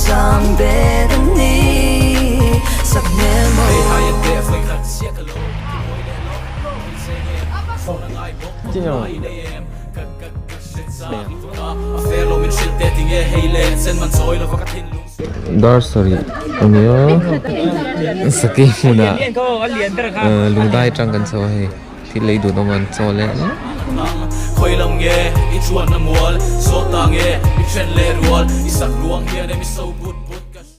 sang bê đân ni sắc nè mô Dar sorry Amiyo Saki muna Lungdai trang kan so he Thì lấy đủ nó man so lẹ khơi lòng nghe ít chuồn năm muộn số ta nghe ít chen lê ruột ít sắc luồng nghe đem sâu